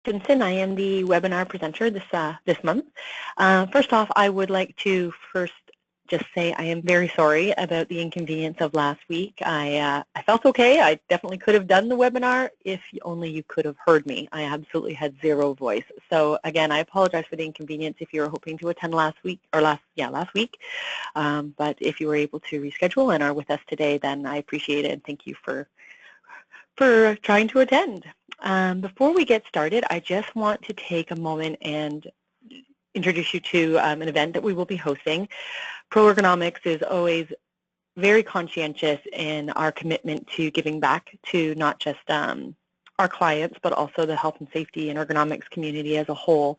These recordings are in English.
Jensen. I am the webinar presenter this month. First off, I would like to just say I am very sorry about the inconvenience of last week. I felt okay. I definitely could have done the webinar if only you could have heard me. I absolutely had zero voice. So again, I apologize for the inconvenience if you were hoping to attend last week. But if you were able to reschedule and are with us today, then I appreciate it and thank you for trying to attend. Before we get started, I just want to take a moment and introduce you to an event that we will be hosting. ProEconomics is always very conscientious in our commitment to giving back to not just our clients, but also the health and safety and ergonomics community as a whole.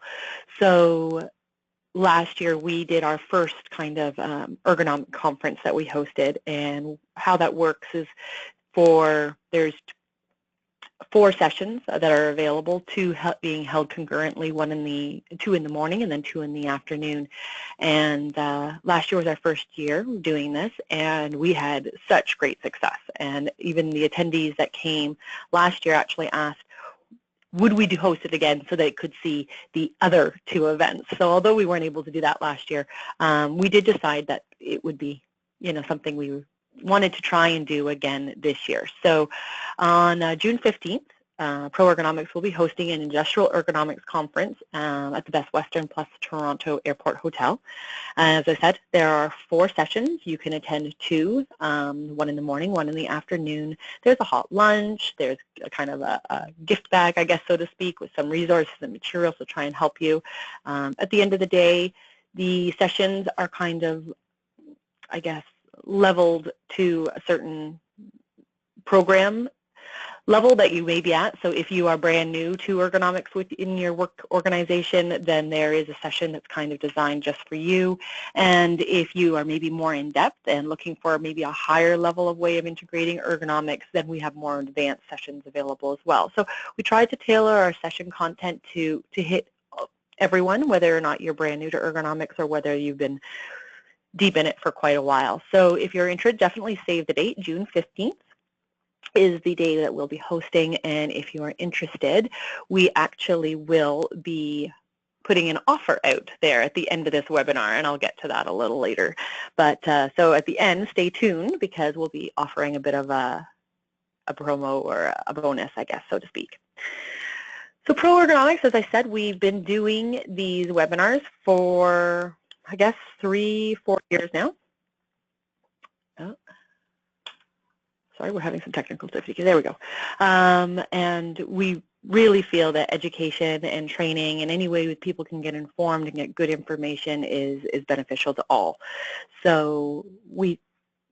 So last year we did our first kind of ergonomic conference that we hosted, and how that works is there's 4 sessions that are available, 2 being held concurrently, 2 in the morning and then 2 in the afternoon. And last year was our first year doing this, and we had such great success. And even the attendees that came last year actually asked, would we host it again so they could see the other 2 events? So although we weren't able to do that last year, we did decide that it would be, something we wanted to try and do again this year. So on June 15th, ProEconomics will be hosting an industrial ergonomics conference at the Best Western plus Toronto Airport Hotel. As I said, there are 4 sessions. You can attend 2, 1 in the morning, 1 in the afternoon. There's a hot lunch. There's a kind of a gift bag, I guess, so to speak, with some resources and materials to try and help you. At the end of the day, the sessions are kind of, I guess, leveled to a certain program level that you may be at. So if you are brand new to ergonomics within your work organization, then there is a session that's kind of designed just for you. And if you are maybe more in depth and looking for maybe a higher level of way of integrating ergonomics, then we have more advanced sessions available as well. So we try to tailor our session content to hit everyone, whether or not you're brand new to ergonomics or whether you've been deep in it for quite a while. So if you're interested, definitely save the date. June 15th is the day that we'll be hosting, and if you are interested, we actually will be putting an offer out there at the end of this webinar, and I'll get to that a little later. But so at the end, stay tuned, because we'll be offering a bit of a promo or a bonus, I guess, so to speak. So ProEconomics, as I said, we've been doing these webinars for, I guess, 3-4 years now. Oh, sorry, we're having some technical difficulties. There we go. And we really feel that education and training and any way that people can get informed and get good information is beneficial to all. So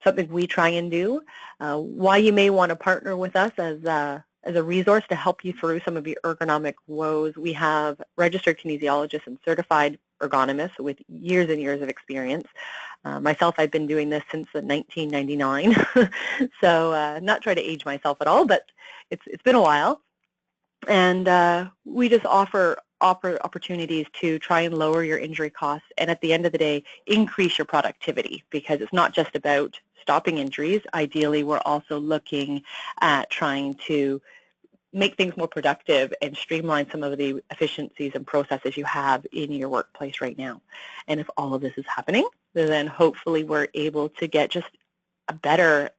something we try and do. Why you may want to partner with us as a resource to help you through some of your ergonomic woes. We have registered kinesiologists and certified ergonomists with years and years of experience. Myself, I've been doing this since 1999, so not trying to age myself at all, but it's been a while. And we just offer opportunities to try and lower your injury costs, and at the end of the day, increase your productivity, because it's not just about stopping injuries. Ideally, we're also looking at trying to make things more productive and streamline some of the efficiencies and processes you have in your workplace right now. And if all of this is happening, then hopefully we're able to get just a better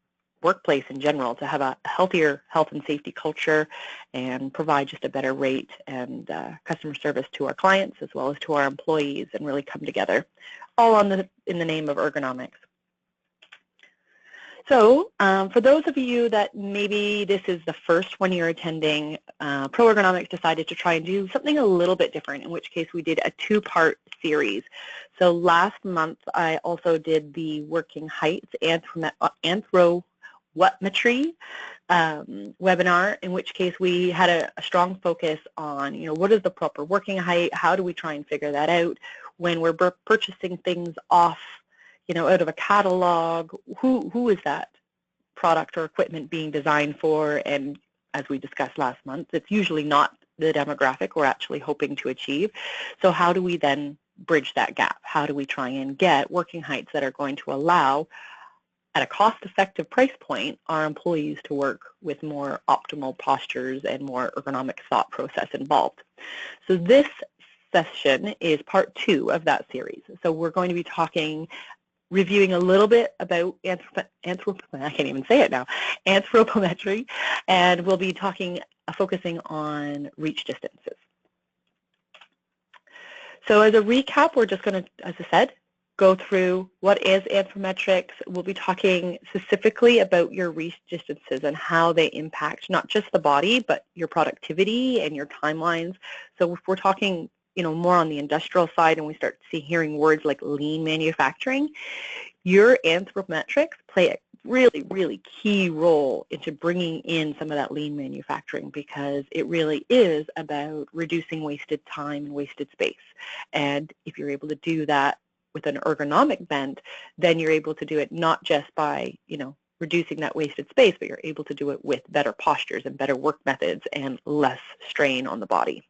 workplace in general, to have a healthier health and safety culture and provide just a better rate and customer service to our clients as well as to our employees, and really come together, all in the name of ergonomics. So for those of you that maybe this is the first one you're attending, ProEconomics decided to try and do something a little bit different, in which case we did a 2-part series. So last month I also did the Working Heights Anthro-what-metry webinar, in which case we had a strong focus on, what is the proper working height, how do we try and figure that out when we're purchasing things off, out of a catalog, who is that product or equipment being designed for? And as we discussed last month, it's usually not the demographic we're actually hoping to achieve. So how do we then bridge that gap? How do we try and get working heights that are going to allow at a cost-effective price point our employees to work with more optimal postures and more ergonomic thought process involved. So this session is part 2 of that series. So we're going to be reviewing a little bit about anthropometry, and we'll be focusing on reach distances. So as a recap, we're just going to, as I said, go through what is anthropometrics. We'll be talking specifically about your reach distances and how they impact not just the body, but your productivity and your timelines. So if we're talking, more on the industrial side and we start hearing words like lean manufacturing, your anthropometrics play a really, really key role into bringing in some of that lean manufacturing, because it really is about reducing wasted time and wasted space. And if you're able to do that with an ergonomic bent, then you're able to do it not just by, reducing that wasted space, but you're able to do it with better postures and better work methods and less strain on the body.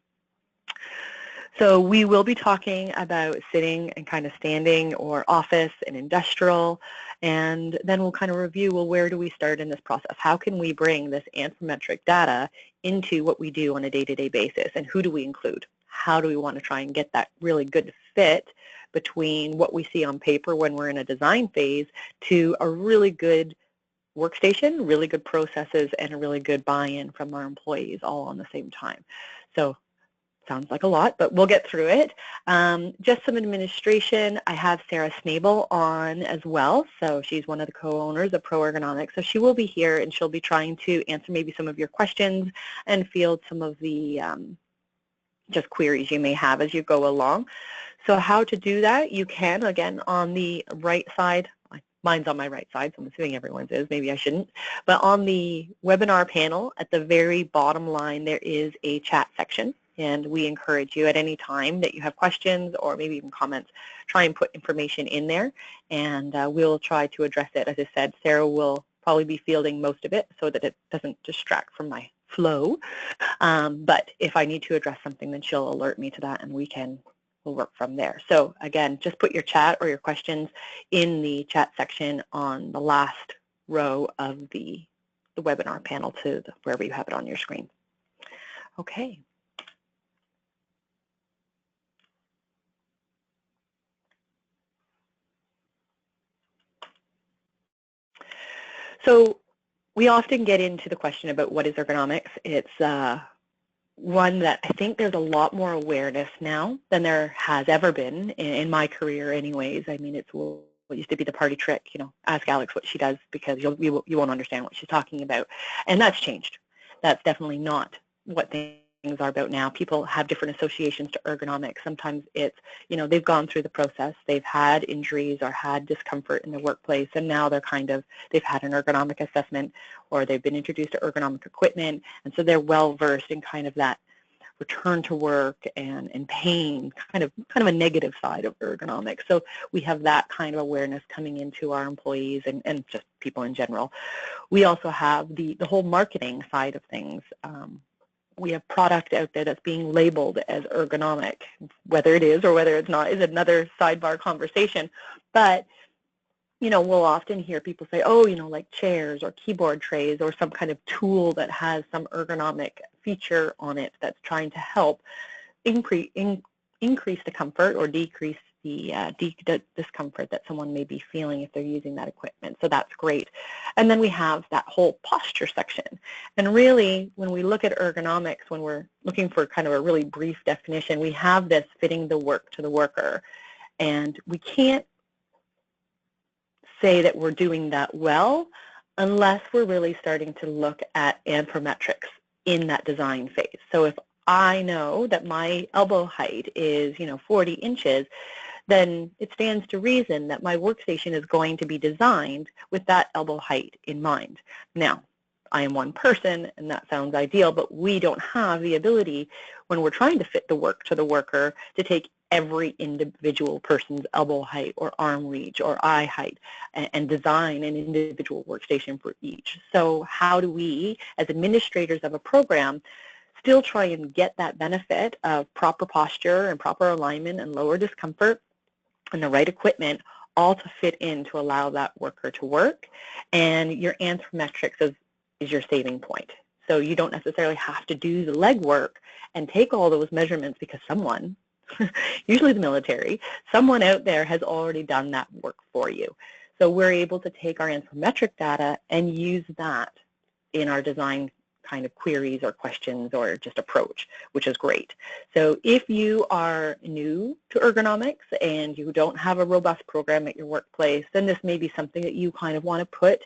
So we will be talking about sitting and kind of standing or office and industrial, and then we'll kind of review, well, where do we start in this process? How can we bring this anthropometric data into what we do on a day-to-day basis, and who do we include? How do we want to try and get that really good fit between what we see on paper when we're in a design phase to a really good workstation, really good processes, and a really good buy-in from our employees all on the same time. So sounds like a lot, but we'll get through it. Just some administration. I have Sarah Snabel on as well. So she's one of the co-owners of ProEconomic. So she will be here, and she'll be trying to answer maybe some of your questions and field some of the just queries you may have as you go along. So how to do that? You can, again, on the right side. Mine's on my right side, so I'm assuming everyone's is. Maybe I shouldn't. But on the webinar panel, at the very bottom line, there is a chat section. And we encourage you at any time that you have questions or maybe even comments, try and put information in there, and we'll try to address it. As I said, Sarah will probably be fielding most of it so that it doesn't distract from my flow. But if I need to address something, then she'll alert me to that, and we'll work from there. So again, just put your chat or your questions in the chat section on the last row of the webinar panel to wherever you have it on your screen. Okay. So we often get into the question about what is ergonomics. It's one that I think there's a lot more awareness now than there has ever been in my career anyways. I mean, it's what used to be the party trick, ask Alex what she does because you won't understand what she's talking about. And that's changed. That's definitely not what things are about now. People have different associations to ergonomics. Sometimes it's, they've gone through the process, they've had injuries or had discomfort in the workplace, and now they've had an ergonomic assessment or they've been introduced to ergonomic equipment, and so they're well versed in kind of that return to work and pain, kind of a negative side of ergonomics. So we have that kind of awareness coming into our employees and just people in general. We also have the whole marketing side of things. We have product out there that's being labeled as ergonomic. Whether it is or whether it's not is another sidebar conversation. But, we'll often hear people say, oh, like chairs or keyboard trays or some kind of tool that has some ergonomic feature on it that's trying to help increase the comfort or decrease the discomfort that someone may be feeling if they're using that equipment. So that's great. And then we have that whole posture section. And really, when we look at ergonomics, when we're looking for kind of a really brief definition, we have this fitting the work to the worker. And we can't say that we're doing that well unless we're really starting to look at anthropometrics in that design phase. So if I know that my elbow height is, 40 inches, then it stands to reason that my workstation is going to be designed with that elbow height in mind. Now, I am one person, and that sounds ideal, but we don't have the ability when we're trying to fit the work to the worker to take every individual person's elbow height or arm reach or eye height and design an individual workstation for each. So how do we, as administrators of a program, still try and get that benefit of proper posture and proper alignment and lower discomfort and the right equipment, all to fit in to allow that worker to work. And your anthropometrics is your saving point. So you don't necessarily have to do the legwork and take all those measurements because someone, usually the military, someone out there has already done that work for you. So we're able to take our anthropometric data and use that in our design kind of queries or questions or just approach, which is great. So if you are new to ergonomics and you don't have a robust program at your workplace, then this may be something that you kind of want to put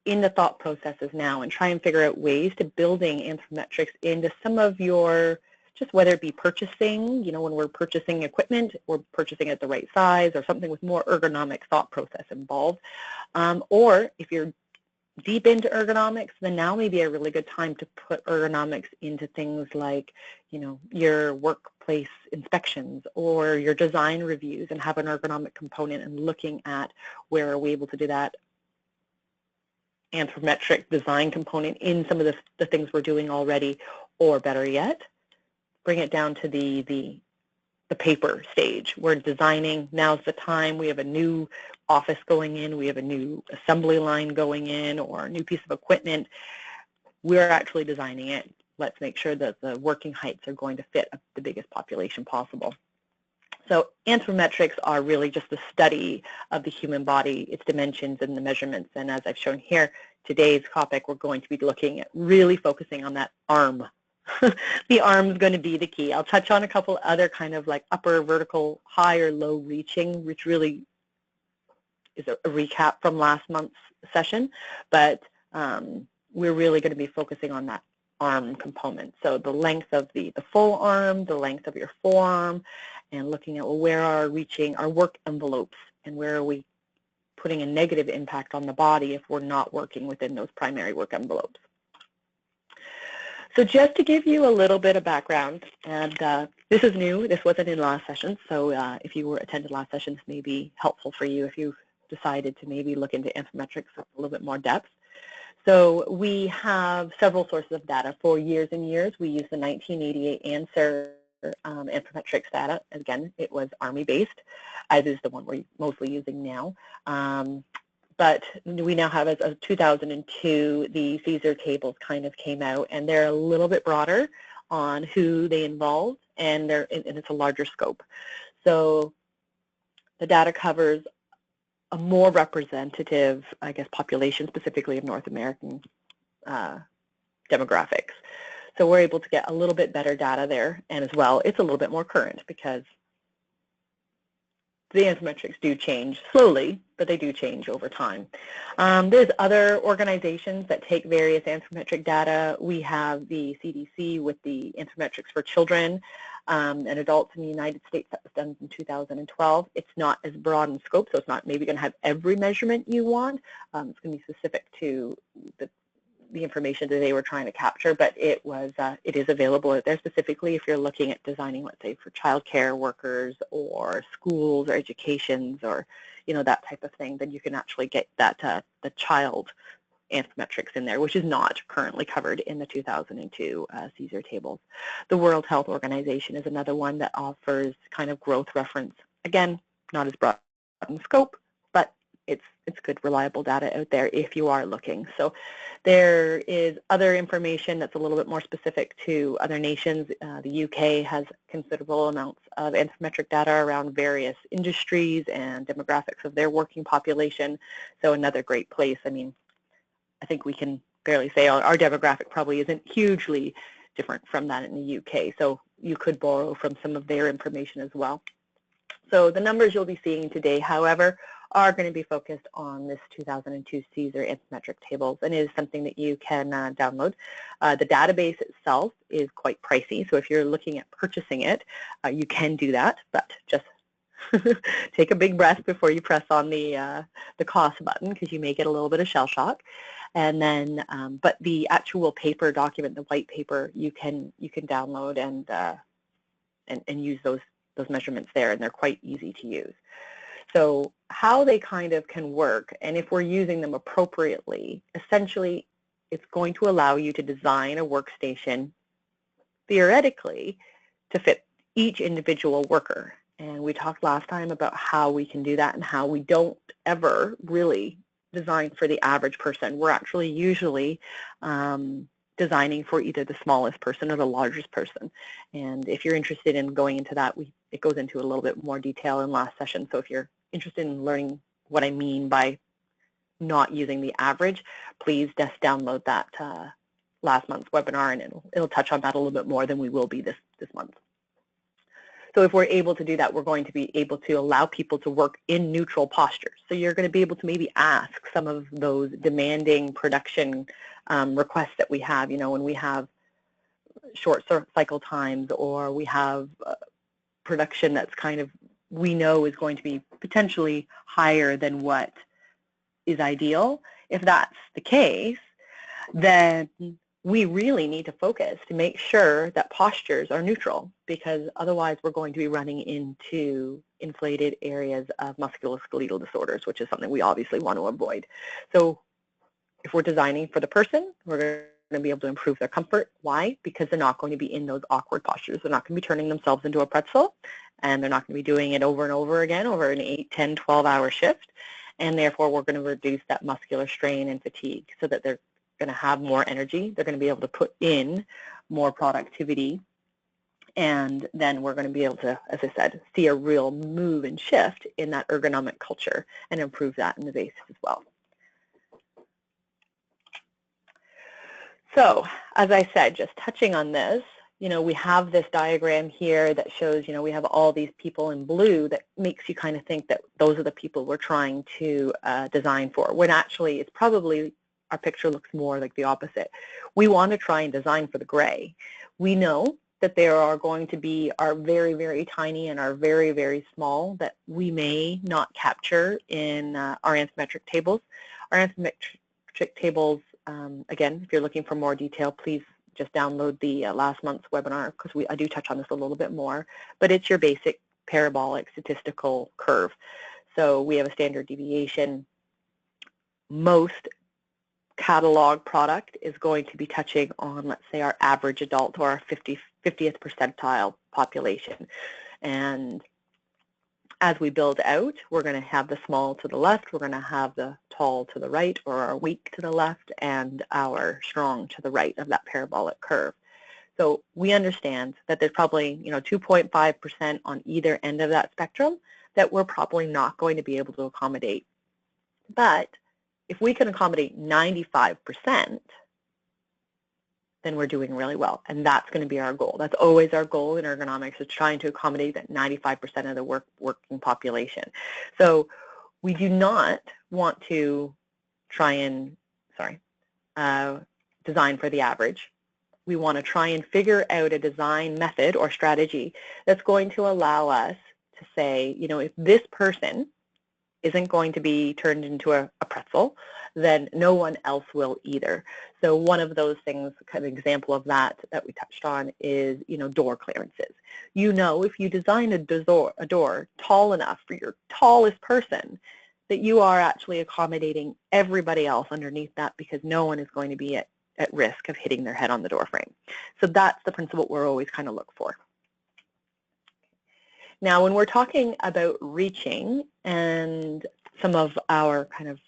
in the thought processes now and try and figure out ways to building anthropometrics into some of your, just whether it be purchasing, when we're purchasing equipment, or purchasing at the right size, or something with more ergonomic thought process involved. Or if you're deep into ergonomics, then now may be a really good time to put ergonomics into things like, your workplace inspections or your design reviews, and have an ergonomic component and looking at where are we able to do that anthropometric design component in some of the things we're doing already, or better yet, bring it down to the paper stage. We're designing, now's the time, we have a new office going in, we have a new assembly line going in, or a new piece of equipment. We're actually designing it. Let's make sure that the working heights are going to fit the biggest population possible. So anthropometrics are really just the study of the human body, its dimensions and the measurements. And as I've shown here, today's topic, we're going to be looking at really focusing on that arm. The arm is going to be the key. I'll touch on a couple other kind of like upper vertical, high or low reaching, which really is a recap from last month's session. But we're really going to be focusing on that arm component. So the length of the full arm, the length of your forearm, and looking at, well, where are reaching our work envelopes, and where are we putting a negative impact on the body if we're not working within those primary work envelopes. So just to give you a little bit of background, and this is new, this wasn't in last session, so if you attended last session, this may be helpful for you if you've decided to maybe look into anthropometrics with a little bit more depth. So we have several sources of data for years and years. We use the 1988 answer anthropometrics data. Again, it was Army-based, as is the one we're mostly using now. But we now have, as of 2002, the Caesar tables kind of came out, and they're a little bit broader on who they involve, and it's a larger scope. So the data covers a more representative, I guess, population, specifically of North American demographics. So we're able to get a little bit better data there, and as well, it's a little bit more current because the anthropometrics do change slowly, but they do change over time. There's other organizations that take various anthropometric data. We have the CDC with the anthropometrics for children and adults in the United States. That was done in 2012. It's not as broad in scope, so it's not maybe going to have every measurement you want. It's going to be specific to the information that they were trying to capture, but it is available out there specifically if you're looking at designing, let's say, for childcare workers or schools or educations or that type of thing. Then you can actually get that the child anthropometrics in there, which is not currently covered in the 2002 Caesar tables. The World Health Organization is another one that offers kind of growth reference. Again, not as broad in scope, but it's good, reliable data out there if you are looking. So there is other information that's a little bit more specific to other nations. The UK has considerable amounts of anthropometric data around various industries and demographics of their working population. So another great place. I mean, I think we can barely say our demographic probably isn't hugely different from that in the UK. So you could borrow from some of their information as well. So the numbers you'll be seeing today, however, are going to be focused on this 2002 Caesar anthropometric tables, and it is something that you can download. The database itself is quite pricey, so if you're looking at purchasing it, you can do that, but just take a big breath before you press on the cost button, because you may get a little bit of shell shock. And then, but the actual paper document, the white paper, you can download and use those measurements there, and they're quite easy to use. So how they kind of can work, and if we're using them appropriately, essentially it's going to allow you to design a workstation theoretically to fit each individual worker. And we talked last time about how we can do that and how we don't ever really design for the average person. We're actually usually designing for either the smallest person or the largest person. And if you're interested in going into that, it goes into a little bit more detail in last session. So if you're interested in learning what I mean by not using the average, please just download that last month's webinar, and it'll touch on that a little bit more than we will be this month. So if we're able to do that, we're going to be able to allow people to work in neutral postures. So you're going to be able to maybe ask some of those demanding production requests that we have, you know, when we have short cycle times, or we have production that's kind of, we know is going to be potentially higher than what is ideal. If that's the case, then we really need to focus to make sure that postures are neutral, because otherwise we're going to be running into inflated areas of musculoskeletal disorders, which is something we obviously want to avoid. So if we're designing for the person, we're going to be able to improve their comfort. Why? Because they're not going to be in those awkward postures. They're not going to be turning themselves into a pretzel, and they're not going to be doing it over and over again over an 8, 10, 12-hour shift. And therefore, we're going to reduce that muscular strain and fatigue so that they're going to have more energy. They're going to be able to put in more productivity. And then we're going to be able to, as I said, see a real move and shift in that ergonomic culture and improve that in the base as well. So, as I said, just touching on this, you know, we have this diagram here that shows, you know, we have all these people in blue that makes you kind of think that those are the people we're trying to design for, when actually it's probably, our picture looks more like the opposite. We want to try and design for the gray. We know that there are going to be our very, very tiny and our very, very small that we may not capture in our anthropometric tables. Our anthropometric tables, again, if you're looking for more detail, please just download the last month's webinar, because I do touch on this a little bit more, but it's your basic parabolic statistical curve. So we have a standard deviation. Most catalog product is going to be touching on, let's say, our average adult or our 50th percentile population. And as we build out, we're going to have the small to the left, we're going to have the tall to the right, or our weak to the left, and our strong to the right of that parabolic curve. So we understand that there's probably, you know, 2.5% on either end of that spectrum that we're probably not going to be able to accommodate. But if we can accommodate 95%, then we're doing really well. And that's going to be our goal. That's always our goal in ergonomics, is trying to accommodate that 95% of the working population. So we do not want to try and, design for the average. We want to try and figure out a design method or strategy that's going to allow us to say, you know, if this person isn't going to be turned into a pretzel, then no one else will either. So one of those things, kind of example of that we touched on, is, you know, door clearances. You know, if you design a door tall enough for your tallest person, that you are actually accommodating everybody else underneath that, because no one is going to be at risk of hitting their head on the door frame. So that's the principle we're always kind of look for. Now, when we're talking about reaching and some of our kind of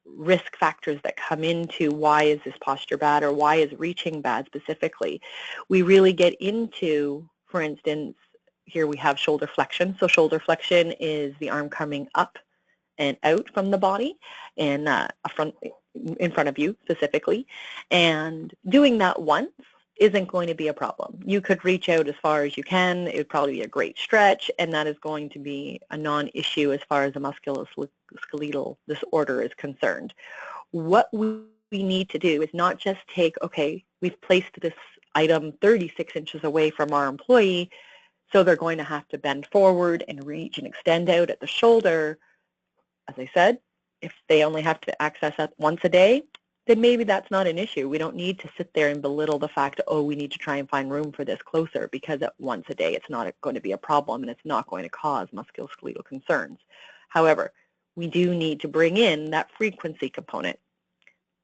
risk factors that come into why is this posture bad, or why is reaching bad specifically, we really get into, for instance, here we have shoulder flexion. So shoulder flexion is the arm coming up and out from the body and in front of you specifically. And doing that once isn't going to be a problem. You could reach out as far as you can. It would probably be a great stretch, and that is going to be a non-issue as far as a musculoskeletal disorder is concerned. What we need to do is not just take, okay, we've placed this item 36 inches away from our employee, so they're going to have to bend forward and reach and extend out at the shoulder. As I said, if they only have to access that once a day, then maybe that's not an issue. We don't need to sit there and belittle the fact, oh, we need to try and find room for this closer, because at once a day it's not going to be a problem and it's not going to cause musculoskeletal concerns. However, we do need to bring in that frequency component.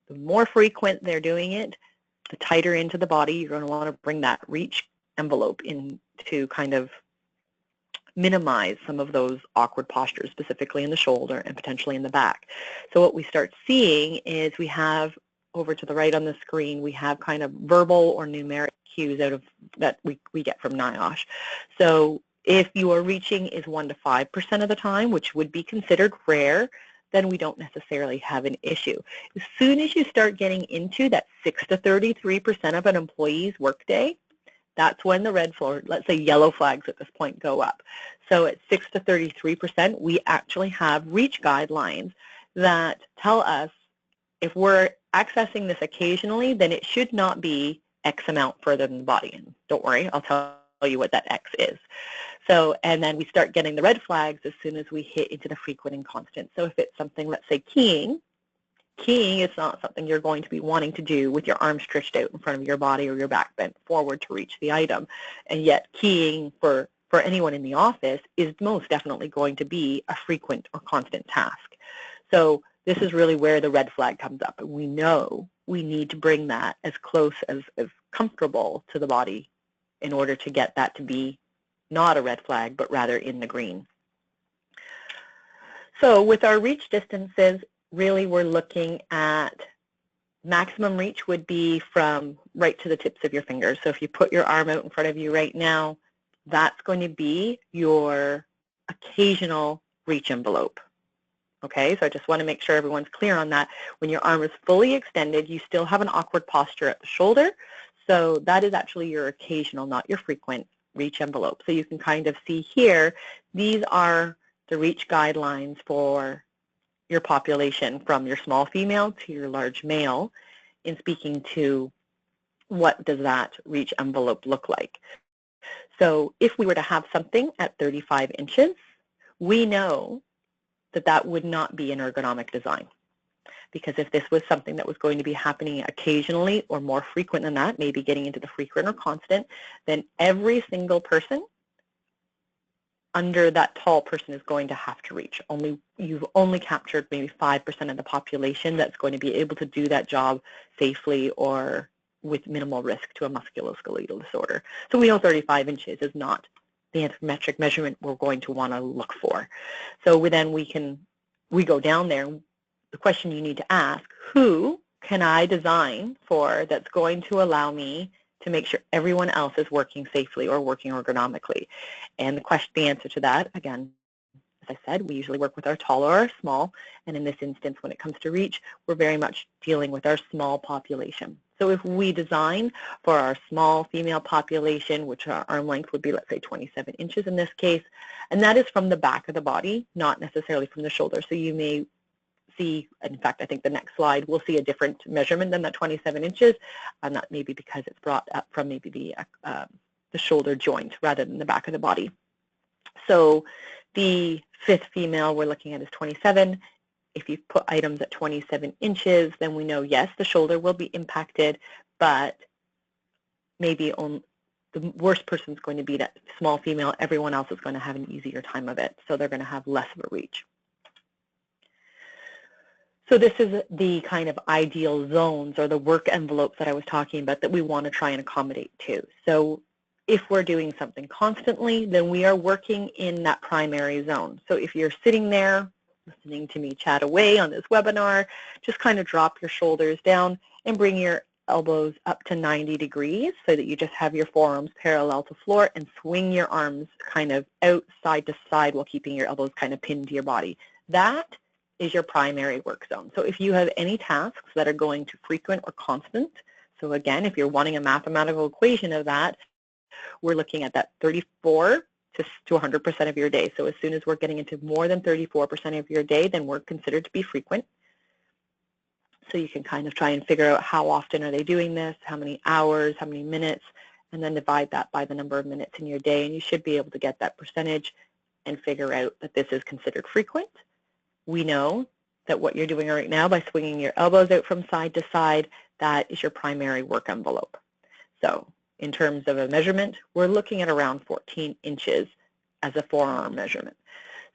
The more frequent they're doing it, the tighter into the body. You're going to want to bring that reach envelope into kind of minimize some of those awkward postures, specifically in the shoulder and potentially in the back. So what we start seeing is we have, over to the right on the screen, we have kind of verbal or numeric cues out of that we get from NIOSH. So if your reaching is 1 to 5% of the time, which would be considered rare, then we don't necessarily have an issue. As soon as you start getting into that 6 to 33% of an employee's workday, that's when the red flag, let's say yellow flags at this point, go up. So at 6 to 33%, we actually have reach guidelines that tell us if we're accessing this occasionally, then it should not be X amount further than the body. And don't worry, I'll tell you what that X is. So, and then we start getting the red flags as soon as we hit into the frequent and constant. So if it's something, let's say keying is not something you're going to be wanting to do with your arms stretched out in front of your body or your back bent forward to reach the item. And yet keying for anyone in the office is most definitely going to be a frequent or constant task. So this is really where the red flag comes up. And we know we need to bring that as close as comfortable to the body in order to get that to be not a red flag, but rather in the green. So with our reach distances, really we're looking at maximum reach would be from right to the tips of your fingers. So if you put your arm out in front of you right now, that's going to be your occasional reach envelope. Okay, so I just want to make sure everyone's clear on that. When your arm is fully extended, you still have an awkward posture at the shoulder. So that is actually your occasional, not your frequent reach envelope. So you can kind of see here, these are the reach guidelines for your population from your small female to your large male in speaking to what does that reach envelope look like. So if we were to have something at 35 inches, we know that that would not be an ergonomic design. Because if this was something that was going to be happening occasionally or more frequent than that, maybe getting into the frequent or constant, then every single person under that tall person is going to have to reach. You've only captured maybe 5% of the population that's going to be able to do that job safely or with minimal risk to a musculoskeletal disorder. So we know 35 inches is not the anthropometric measurement we're going to want to look for. So we go down there. The question you need to ask, who can I design for that's going to allow me to make sure everyone else is working safely or working ergonomically? And the answer to that, again, as I said, we usually work with our tall or our small, and in this instance, when it comes to reach, we're very much dealing with our small population. So if we design for our small female population, which our arm length would be, let's say, 27 inches in this case, and that is from the back of the body, not necessarily from the shoulder. So you may see, in fact, I think the next slide, we'll see a different measurement than that 27 inches, and that may be because it's brought up from maybe the shoulder joint rather than the back of the body. So the fifth female we're looking at is 27. If you put items at 27 inches, then we know, yes, the shoulder will be impacted, but maybe the worst person is going to be that small female. Everyone else is going to have an easier time of it, so they're going to have less of a reach. So this is the kind of ideal zones or the work envelopes that I was talking about that we want to try and accommodate to. So if we're doing something constantly, then we are working in that primary zone. So if you're sitting there listening to me chat away on this webinar, just kind of drop your shoulders down and bring your elbows up to 90 degrees so that you just have your forearms parallel to floor, and swing your arms kind of out side to side while keeping your elbows kind of pinned to your body. That is your primary work zone. So if you have any tasks that are going to frequent or constant, so again, if you're wanting a mathematical equation of that, we're looking at that 34 to 100% of your day. So as soon as we're getting into more than 34% of your day, then we're considered to be frequent. So you can kind of try and figure out how often are they doing this, how many hours, how many minutes, and then divide that by the number of minutes in your day, and you should be able to get that percentage and figure out that this is considered frequent. We know that what you're doing right now by swinging your elbows out from side to side, that is your primary work envelope. So in terms of a measurement, we're looking at around 14 inches as a forearm measurement.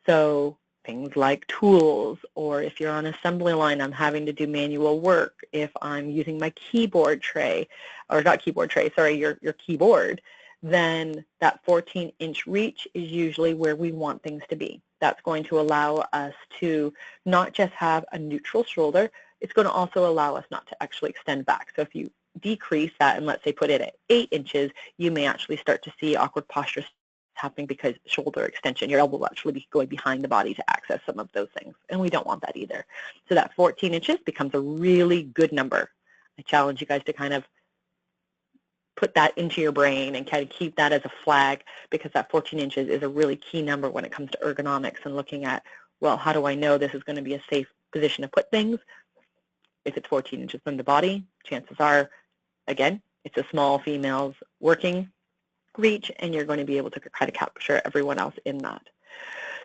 So things like tools, or if you're on an assembly line, I'm having to do manual work, if I'm using my keyboard tray, or not keyboard tray, sorry, your keyboard, then that 14-inch reach is usually where we want things to be. That's going to allow us to not just have a neutral shoulder, it's going to also allow us not to actually extend back. So if you decrease that and let's say put it at 8 inches, you may actually start to see awkward postures happening because shoulder extension, your elbow will actually be going behind the body to access some of those things, and we don't want that either. So that 14 inches becomes a really good number. I challenge you guys to kind of put that into your brain and kind of keep that as a flag, because that 14 inches is a really key number when it comes to ergonomics and looking at, well, how do I know this is going to be a safe position to put things? If it's 14 inches from the body, chances are, again, it's a small female's working reach, and you're going to be able to kind of capture everyone else in that.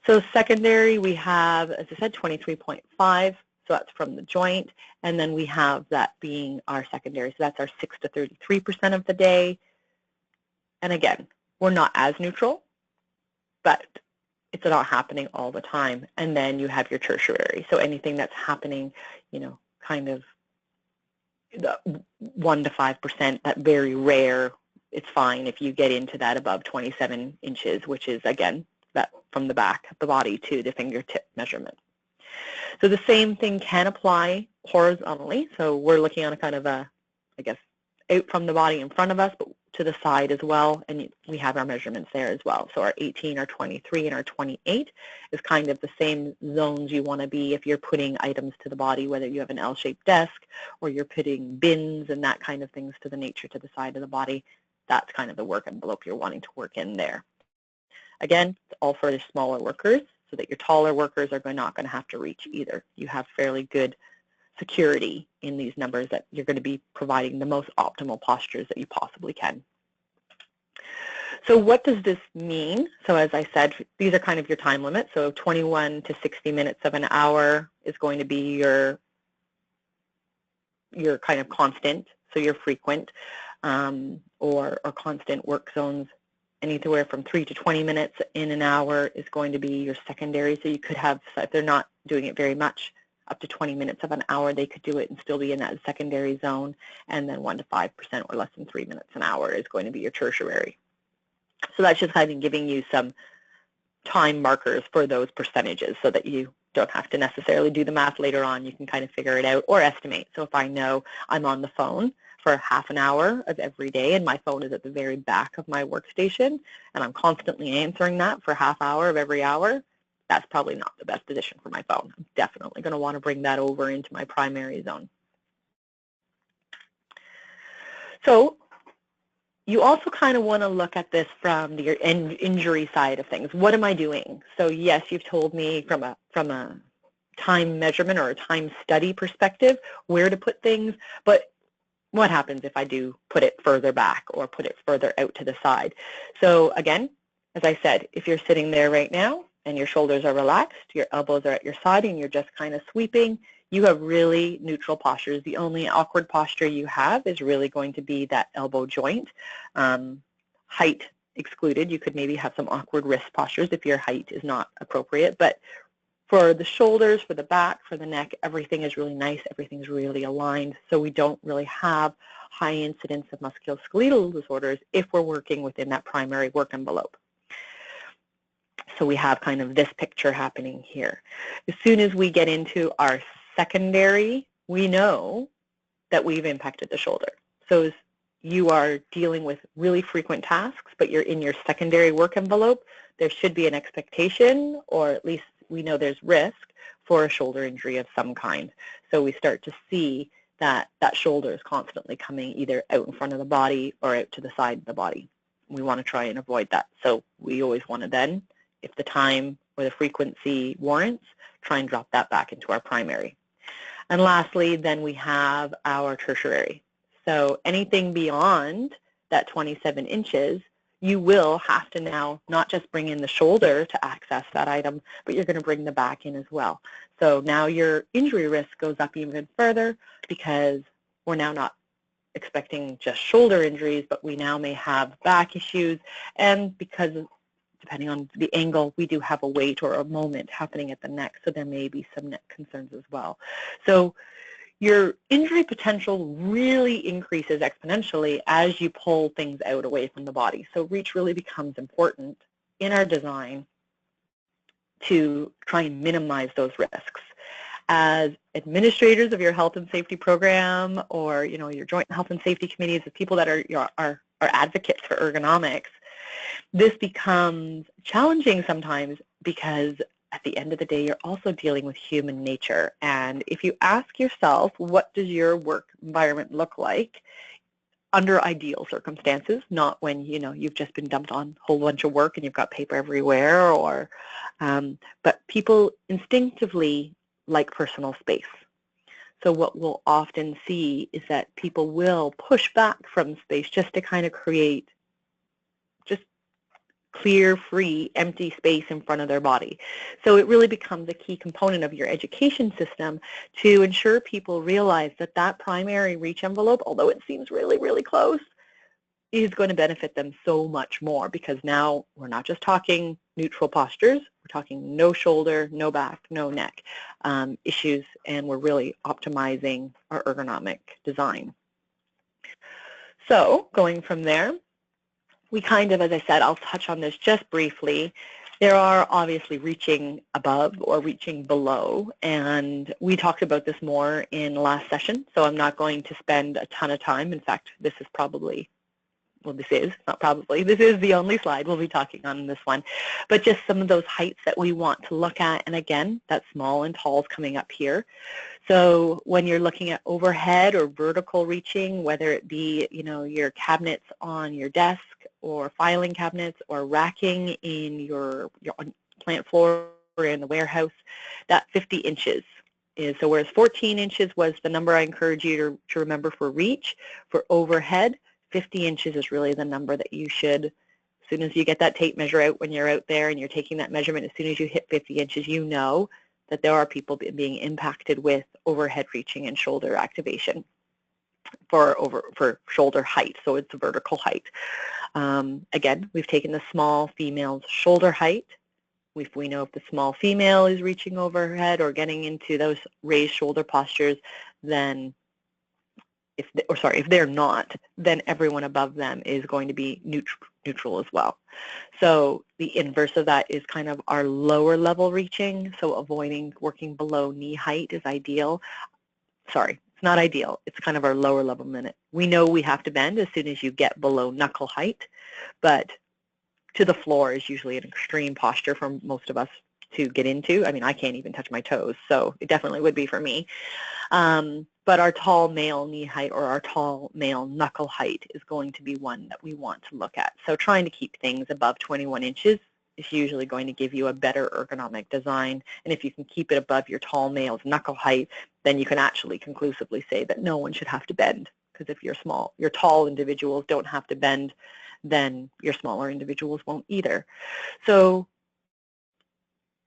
So secondary, we have, as I said, 23.5. So that's from the joint, and then we have that being our secondary. So that's our 6 to 33% of the day. And again, we're not as neutral, but it's not happening all the time. And then you have your tertiary. So anything that's happening, you know, kind of the 1 to 5%, that very rare, it's fine if you get into that above 27 inches, which is, again, that from the back of the body to the fingertip measurement. So the same thing can apply horizontally. So we're looking on a kind of a, I guess, out from the body in front of us, but to the side as well, and we have our measurements there as well. So our 18, our 23, and our 28 is kind of the same zones you want to be if you're putting items to the body, whether you have an L-shaped desk or you're putting bins and that kind of things to the nature to the side of the body. That's kind of the work envelope you're wanting to work in there. Again, it's all for the smaller workers, so that your taller workers are not going to have to reach either. You have fairly good security in these numbers that you're going to be providing the most optimal postures that you possibly can. So what does this mean? So as I said, these are kind of your time limits. So 21 to 60 minutes of an hour is going to be your kind of constant, so your frequent or constant work zones. Anywhere from 3 to 20 minutes in an hour is going to be your secondary. So you could have, if they're not doing it very much, up to 20 minutes of an hour, they could do it and still be in that secondary zone. And then 1 to 5% or less than 3 minutes an hour is going to be your tertiary. So that's just kind of giving you some time markers for those percentages so that you don't have to necessarily do the math later on. You can kind of figure it out or estimate. So if I know I'm on the phone for half an hour of every day and my phone is at the very back of my workstation and I'm constantly answering that for half hour of every hour, that's probably not the best position for my phone. I'm definitely going to want to bring that over into my primary zone. So you also kind of want to look at this from the injury side of things. What am I doing? So yes, you've told me from a time measurement or a time study perspective where to put things, but what happens if I do put it further back or put it further out to the side? So again, as I said, if you're sitting there right now and your shoulders are relaxed, your elbows are at your side and you're just kind of sweeping, you have really neutral postures. The only awkward posture you have is really going to be that elbow joint. Height excluded. You could maybe have some awkward wrist postures if your height is not appropriate, but for the shoulders, for the back, for the neck, everything is really nice. Everything's really aligned. So we don't really have high incidence of musculoskeletal disorders if we're working within that primary work envelope. So we have kind of this picture happening here. As soon as we get into our secondary, we know that we've impacted the shoulder. So as you are dealing with really frequent tasks, but you're in your secondary work envelope, there should be an expectation, or at least we know there's risk for a shoulder injury of some kind. So we start to see that that shoulder is constantly coming either out in front of the body or out to the side of the body. We want to try and avoid that. So we always want to then, if the time or the frequency warrants, try and drop that back into our primary. And lastly, then we have our tertiary. So anything beyond that 27 inches, you will have to now not just bring in the shoulder to access that item, but you're going to bring the back in as well. So now your injury risk goes up even further because we're now not expecting just shoulder injuries, but we now may have back issues, and because depending on the angle, we do have a weight or a moment happening at the neck, so there may be some neck concerns as well. So your injury potential really increases exponentially as you pull things out away from the body. So reach really becomes important in our design to try and minimize those risks. As administrators of your health and safety program, or your joint health and safety committees, the people that are advocates for ergonomics, this becomes challenging sometimes because at the end of the day, you're also dealing with human nature. And if you ask yourself, what does your work environment look like under ideal circumstances, not when you've just been dumped on a whole bunch of work and you've got paper everywhere, or but people instinctively like personal space. So what we'll often see is that people will push back from space just to kind of create just clear, free, empty space in front of their body. So it really becomes a key component of your education system to ensure people realize that that primary reach envelope, although it seems really, really close, is going to benefit them so much more, because now we're not just talking neutral postures, we're talking no shoulder, no back, no neck issues, and we're really optimizing our ergonomic design. So going from there, we kind of, as I said, I'll touch on this just briefly. There are obviously reaching above or reaching below, and we talked about this more in the last session, so I'm not going to spend a ton of time. In fact, this is probably, well, this is, not probably, this is the only slide we'll be talking on in this one, but just some of those heights that we want to look at, and again, that small and tall is coming up here. So when you're looking at overhead or vertical reaching, whether it be, your cabinets on your desk or filing cabinets or racking in your plant floor or in the warehouse, that 50 inches is, so whereas 14 inches was the number I encourage you to remember for reach, for overhead, 50 inches is really the number that you should, as soon as you get that tape measure out when you're out there and you're taking that measurement, as soon as you hit 50 inches, you know that there are people being impacted with overhead reaching and shoulder activation for shoulder height, so it's vertical height. Again, we've taken the small female's shoulder height. If we know if the small female is reaching overhead or getting into those raised shoulder postures, then if they're not, then everyone above them is going to be neutral as well. So the inverse of that is kind of our lower level reaching, so avoiding working below knee height is ideal. Sorry, it's not ideal. It's kind of our lower level limit. We know we have to bend as soon as you get below knuckle height, but to the floor is usually an extreme posture for most of us to get into. I mean, I can't even touch my toes, so it definitely would be for me. But our tall male knee height or our tall male knuckle height is going to be one that we want to look at. So trying to keep things above 21 inches is usually going to give you a better ergonomic design. And if you can keep it above your tall male's knuckle height, then you can actually conclusively say that no one should have to bend. Because if you're small, your tall individuals don't have to bend, then your smaller individuals won't either. So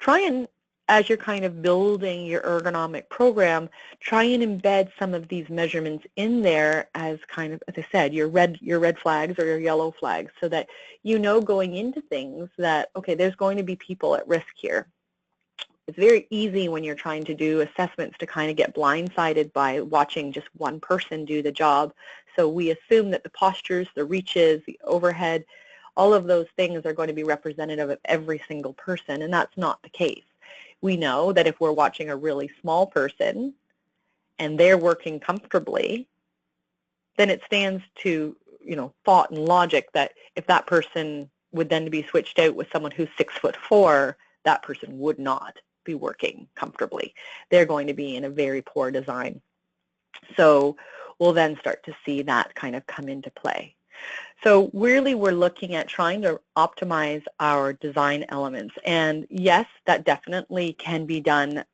try and, as you're kind of building your ergonomic program, try and embed some of these measurements in there as kind of, as I said, your red flags or your yellow flags, so that going into things that, okay, there's going to be people at risk here. It's very easy when you're trying to do assessments to kind of get blindsided by watching just one person do the job. So we assume that the postures, the reaches, the overhead, all of those things are going to be representative of every single person, and that's not the case. We know that if we're watching a really small person and they're working comfortably, then it stands to, thought and logic that if that person would then be switched out with someone who's 6'4", that person would not be working comfortably. They're going to be in a very poor design. So we'll then start to see that kind of come into play. So really we're looking at trying to optimize our design elements. And yes, that definitely can be done,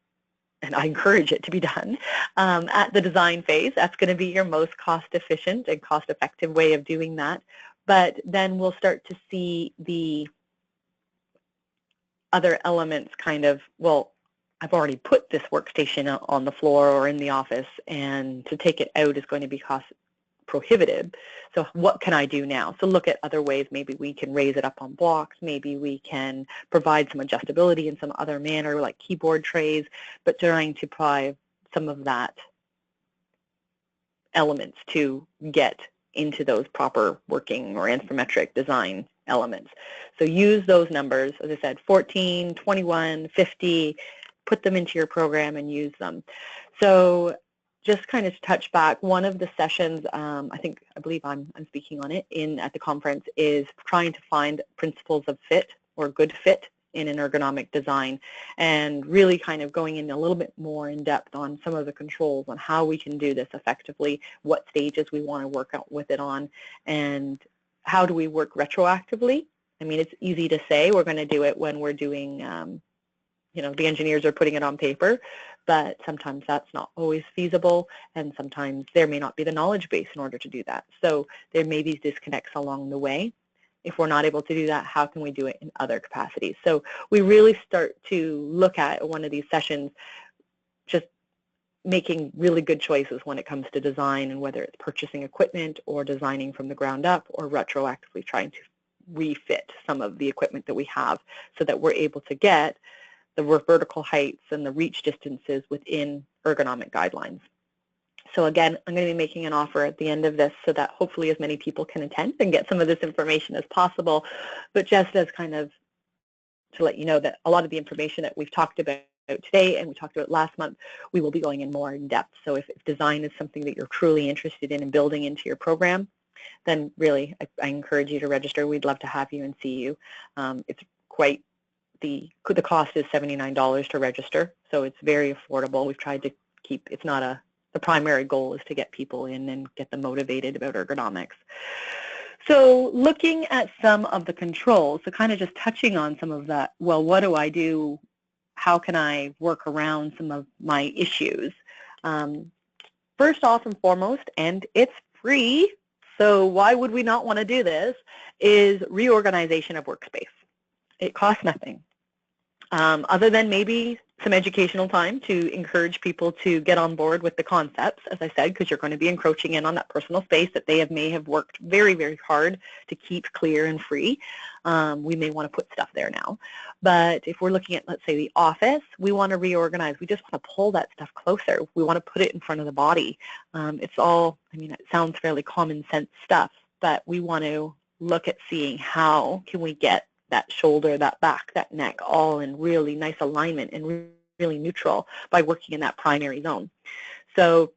and I encourage it to be done, at the design phase. That's going to be your most cost-efficient and cost-effective way of doing that. But then we'll start to see the other elements kind of, well, I've already put this workstation on the floor or in the office, and to take it out is going to be cost prohibitive. So what can I do now? So look at other ways. Maybe we can raise it up on blocks. Maybe we can provide some adjustability in some other manner, like keyboard trays, but trying to provide some of that elements to get into those proper working or anthropometric design elements. So use those numbers, as I said, 14, 21, 50, put them into your program and use them. So just kind of to touch back, one of the sessions, I believe I'm speaking on it at the conference, is trying to find principles of fit or good fit in an ergonomic design, and really kind of going in a little bit more in depth on some of the controls on how we can do this effectively, what stages we want to work out with it on, and how do we work retroactively. I mean, it's easy to say we're going to do it when we're doing, the engineers are putting it on paper, but sometimes that's not always feasible, and sometimes there may not be the knowledge base in order to do that. So there may be disconnects along the way. If we're not able to do that, how can we do it in other capacities? So we really start to look at one of these sessions just making really good choices when it comes to design, and whether it's purchasing equipment or designing from the ground up or retroactively trying to refit some of the equipment that we have so that we're able to get the vertical heights and the reach distances within ergonomic guidelines. So again, I'm going to be making an offer at the end of this so that hopefully as many people can attend and get some of this information as possible. But just as kind of to let you know that a lot of the information that we've talked about today and we talked about last month, we will be going in more in depth. So if design is something that you're truly interested in and building into your program, then really I encourage you to register. We'd love to have you and see you. It's quite the cost is $79 to register, so it's very affordable. We've tried to keep, it's not the primary goal is to get people in and get them motivated about ergonomics. So looking at some of the controls, so kind of just touching on some of that, well, what do I do? How can I work around some of my issues? First off and foremost, and it's free, so why would we not want to do this, is reorganization of workspace. It costs nothing, other than maybe some educational time to encourage people to get on board with the concepts, as I said, because you're going to be encroaching in on that personal space that they may have worked very, very hard to keep clear and free. We may want to put stuff there now. But if we're looking at, let's say, the office, we want to reorganize. We just want to pull that stuff closer. We want to put it in front of the body. It's all, I mean, it sounds fairly common sense stuff, but we want to look at seeing how can we get that shoulder, that back, that neck, all in really nice alignment and really neutral by working in that primary zone. So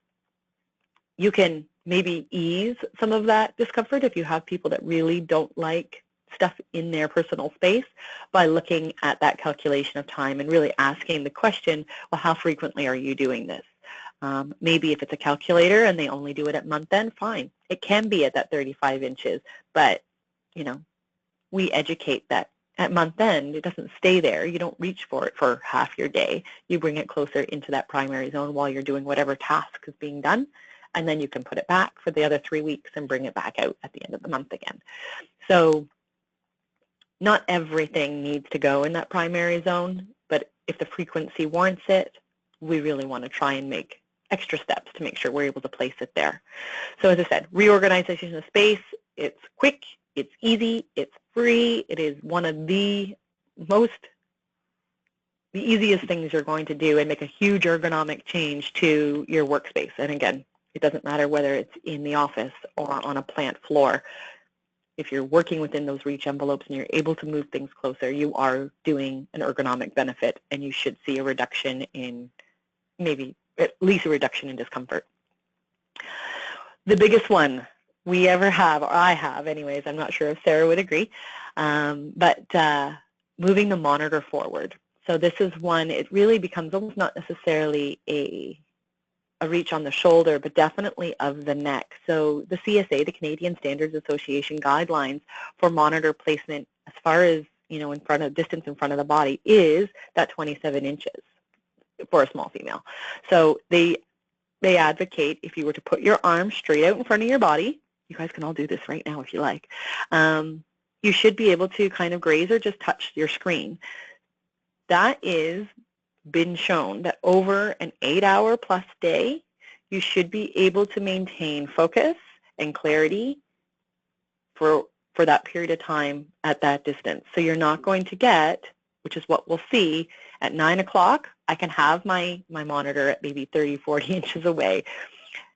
you can maybe ease some of that discomfort if you have people that really don't like stuff in their personal space by looking at that calculation of time and really asking the question, well, how frequently are you doing this? Maybe if it's a calculator and they only do it at month end, fine. It can be at that 35 inches, but we educate that at month end, it doesn't stay there. You don't reach for it for half your day. You bring it closer into that primary zone while you're doing whatever task is being done, and then you can put it back for the other 3 weeks and bring it back out at the end of the month again. So not everything needs to go in that primary zone, but if the frequency warrants it, we really want to try and make extra steps to make sure we're able to place it there. So as I said, reorganization of space, it's quick, it's easy, it's free, it is one of the easiest things you're going to do and make a huge ergonomic change to your workspace. And again, it doesn't matter whether it's in the office or on a plant floor. If you're working within those reach envelopes and you're able to move things closer, you are doing an ergonomic benefit, and you should see a reduction in, maybe at least a reduction in discomfort. The biggest one we ever have, or I have anyways, I'm not sure if Sarah would agree, but moving the monitor forward. So this is one, it really becomes almost not necessarily a reach on the shoulder, but definitely of the neck. So the CSA, the Canadian Standards Association guidelines for monitor placement as far as, in front of, distance in front of the body is that 27 inches for a small female. So they advocate if you were to put your arm straight out in front of your body, you guys can all do this right now if you like, you should be able to kind of graze or just touch your screen. That is been shown that over an 8-hour plus day, you should be able to maintain focus and clarity for that period of time at that distance. So you're not going to get, which is what we'll see, at 9 o'clock, I can have my monitor at maybe 30, 40 inches away.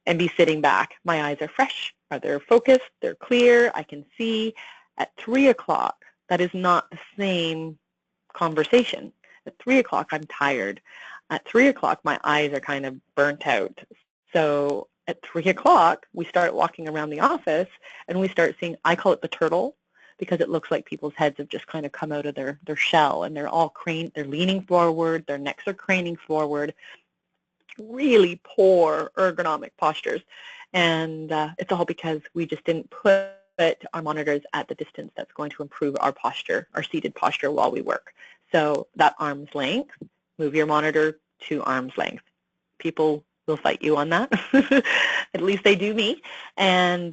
and be sitting back. My eyes are fresh, they're focused, they're clear, I can see. At 3 o'clock, that is not the same conversation. At 3 o'clock, I'm tired. At 3 o'clock, my eyes are kind of burnt out. So at 3 o'clock, we start walking around the office and we start seeing, I call it the turtle, because it looks like people's heads have just kind of come out of their shell, and they're all craned, they're leaning forward, their necks are craning forward, really poor ergonomic postures. And it's all because we just didn't put our monitors at the distance that's going to improve our posture, our seated posture while we work. So that arm's length, move your monitor to arm's length. People will fight you on that. At least they do me. And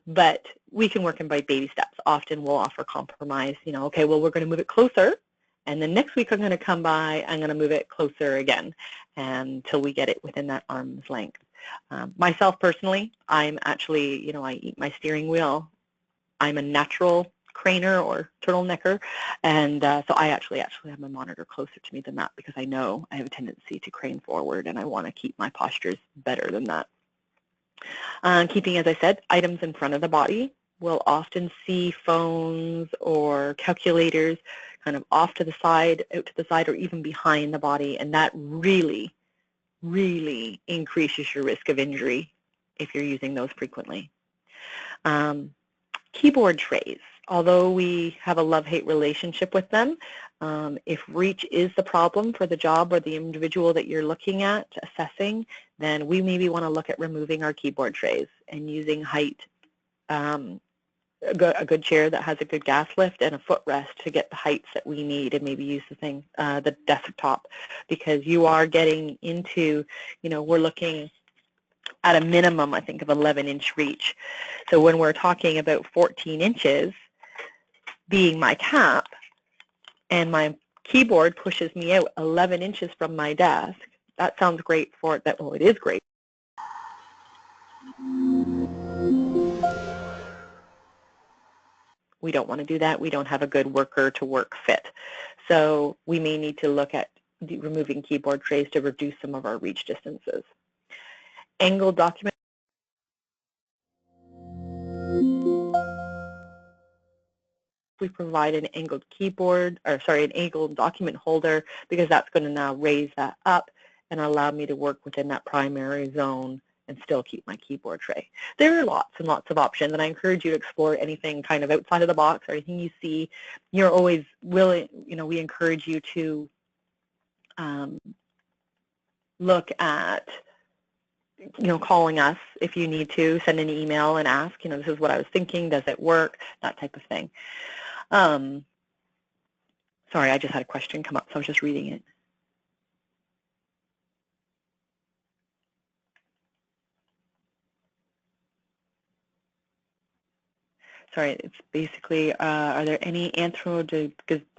but we can work in by baby steps. Often we'll offer compromise. You know, okay, well, we're going to move it closer, and then next week I'm going to come by, I'm going to move it closer again until we get it within that arm's length. Myself personally, I'm actually, you know, I eat my steering wheel. I'm a natural craner or turtlenecker, and so I actually have my monitor closer to me than that, because I know I have a tendency to crane forward, and I want to keep my postures better than that. Keeping, as I said, items in front of the body. We'll often see phones or calculators kind of off to the side, out to the side, or even behind the body, and that really, really increases your risk of injury if you're using those frequently. Keyboard trays, although we have a love-hate relationship with them, if reach is the problem for the job or the individual that you're looking at, assessing, then we maybe want to look at removing our keyboard trays and using height, a good chair that has a good gas lift and a footrest to get the heights that we need, and maybe use the desktop, because you are getting into, you know, we're looking at a minimum, I think, of 11-inch reach. So when we're talking about 14 inches being my cap, and my keyboard pushes me out 11 inches from my desk, that sounds great for that. Well, it is great. We don't want to do that. We don't have a good worker to work fit. So we may need to look at removing keyboard trays to reduce some of our reach distances. Angled document. We provide an angled keyboard, or sorry, an angled document holder, because that's going to now raise that up and allow me to work within that primary zone and still keep my keyboard tray. There are lots and lots of options, and I encourage you to explore anything kind of outside of the box, or anything you see. You're always willing, you know, we encourage you to look at, you know, calling us if you need to, send an email and ask, you know, this is what I was thinking, does it work, that type of thing. Sorry, I just had a question come up, so I was just reading it. Sorry, it's basically, are there any Anthro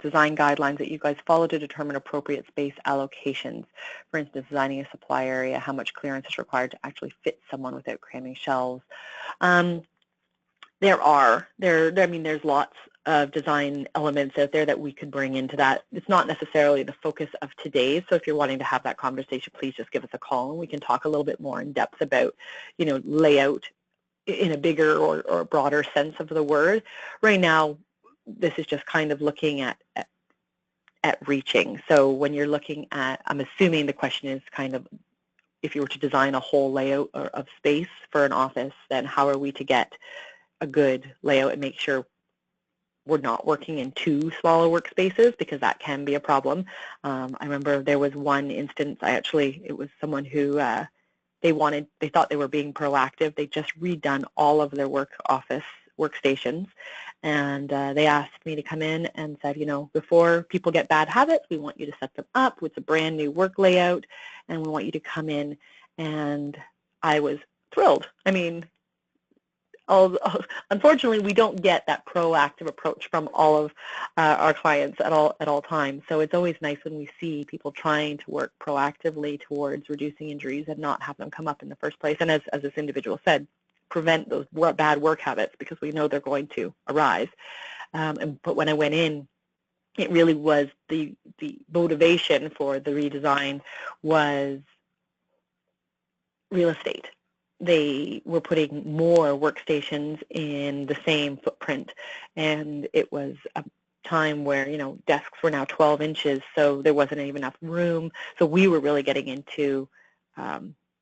design guidelines that you guys follow to determine appropriate space allocations? For instance, designing a supply area, how much clearance is required to actually fit someone without cramming shelves? There's lots of design elements out there that we could bring into that. It's not necessarily the focus of today, so if you're wanting to have that conversation, please just give us a call and we can talk a little bit more in depth about, you know, layout in a bigger or broader sense of the word. Right now, this is just kind of looking at reaching. So when you're looking at, I'm assuming the question is kind of, if you were to design a whole layout of space for an office, then how are we to get a good layout and make sure we're not working in too smaller workspaces, because that can be a problem. I remember there was one instance, it was someone who they thought they were being proactive. They just redone all of their office workstations, and they asked me to come in and said, you know, before people get bad habits, we want you to set them up with a brand new work layout, and we want you to come in. And I was thrilled. I mean, unfortunately, we don't get that proactive approach from all of our clients at all times. So it's always nice when we see people trying to work proactively towards reducing injuries and not have them come up in the first place. And as this individual said, prevent those bad work habits, because we know they're going to arise. But when I went in, it really was the motivation for the redesign was real estate. they were putting more workstations in the same footprint, and it was a time where, you know, desks were now 12 inches, so there wasn't even enough room. So we were really getting into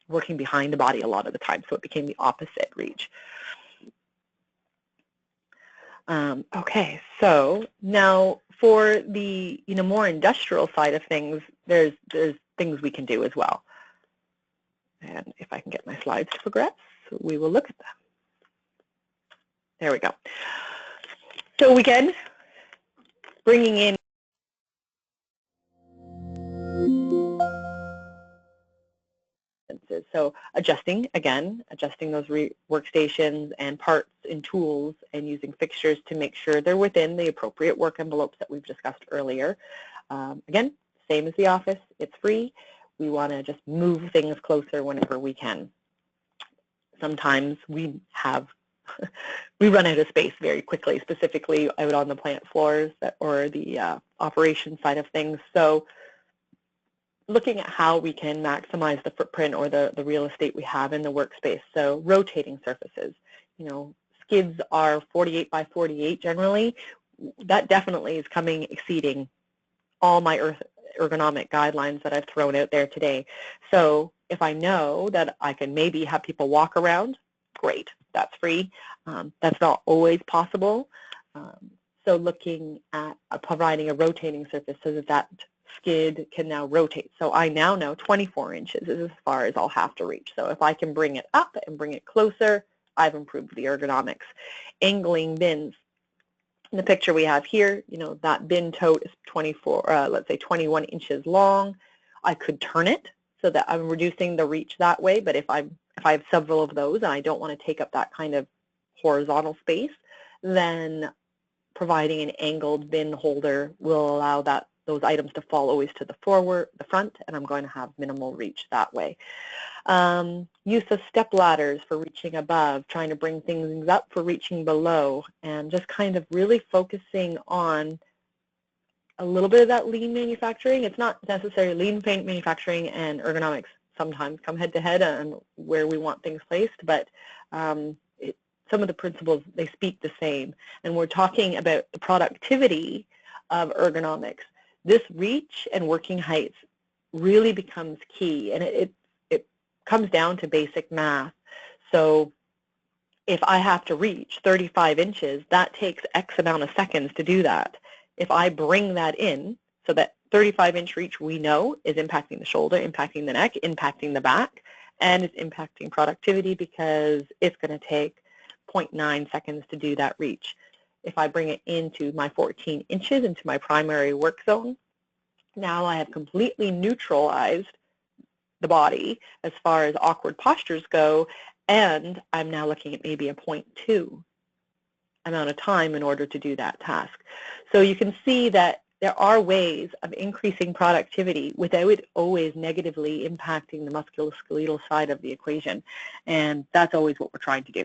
working behind the body a lot of the time, so it became the opposite reach. Okay, so now for the, you know, more industrial side of things, there's things we can do as well. And if I can get my slides to progress, we will look at them. There we go. So again, bringing in so adjusting those workstations and parts and tools, and using fixtures to make sure they're within the appropriate work envelopes that we've discussed earlier. Again, same as the office, it's free. We want to just move things closer whenever we can. Sometimes we run out of space very quickly, specifically out on the plant floors or the operation side of things. So looking at how we can maximize the footprint or the real estate we have in the workspace. So rotating surfaces, you know, skids are 48 by 48 generally. That definitely is exceeding all my ergonomic guidelines that I've thrown out there today. So if I know that I can maybe have people walk around, great, that's free. That's not always possible. So looking at providing a rotating surface so that skid can now rotate. So I now know 24 inches is as far as I'll have to reach. So if I can bring it up and bring it closer, I've improved the ergonomics. Angling bins. In the picture we have here, you know, that bin tote is 21 inches long. I could turn it so that I'm reducing the reach that way, but if I have several of those and I don't want to take up that kind of horizontal space, then providing an angled bin holder will allow those items to fall always to the front, and I'm going to have minimal reach that way. Use of step ladders for reaching above, trying to bring things up for reaching below, and just kind of really focusing on a little bit of that lean manufacturing. It's not necessarily lean manufacturing and ergonomics sometimes come head to head on where we want things placed, but some of the principles, they speak the same. And we're talking about the productivity of ergonomics. This reach and working heights really becomes key, and it comes down to basic math. So if I have to reach 35 inches, that takes X amount of seconds to do that. If I bring that in, so that 35-inch reach we know is impacting the shoulder, impacting the neck, impacting the back, and it's impacting productivity because it's going to take 0.9 seconds to do that reach. If I bring it into my 14 inches, into my primary work zone, now I have completely neutralized the body as far as awkward postures go, and I'm now looking at maybe a 0.2 amount of time in order to do that task. So you can see that there are ways of increasing productivity without it always negatively impacting the musculoskeletal side of the equation, and that's always what we're trying to do.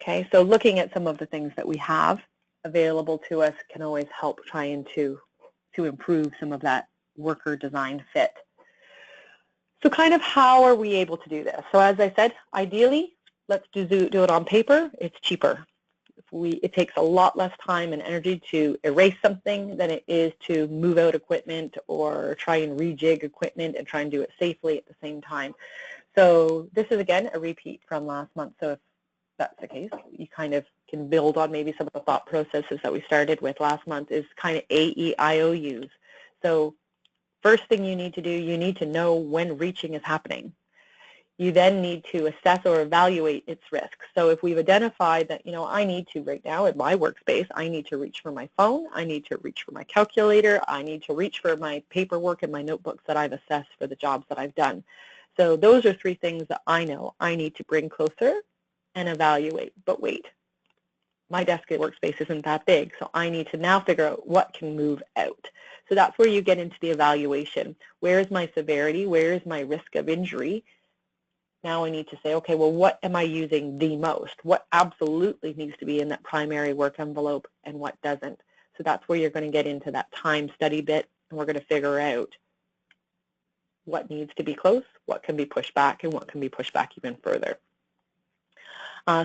Okay, so looking at some of the things that we have available to us can always help trying to improve some of that worker design fit. So kind of how are we able to do this? So as I said, ideally, let's do it on paper. It's cheaper. It takes a lot less time and energy to erase something than it is to move out equipment or try and rejig equipment and try and do it safely at the same time. So this is, again, a repeat from last month. So if that's the case, you kind of can build on maybe some of the thought processes that we started with last month is kind of AEIOUs. So first thing you need to do, you need to know when reaching is happening. You then need to assess or evaluate its risks. So if we've identified that, you know, I need to right now in my workspace, I need to reach for my phone, I need to reach for my calculator, I need to reach for my paperwork and my notebooks that I've assessed for the jobs that I've done. So those are three things that I know I need to bring closer and evaluate. But wait, my desk and workspace isn't that big, so I need to now figure out what can move out. So that's where you get into the evaluation. Where is my severity? Where is my risk of injury? Now I need to say, okay, well, what am I using the most? What absolutely needs to be in that primary work envelope and what doesn't? So that's where you're going to get into that time study bit, and we're going to figure out what needs to be close, what can be pushed back, and what can be pushed back even further.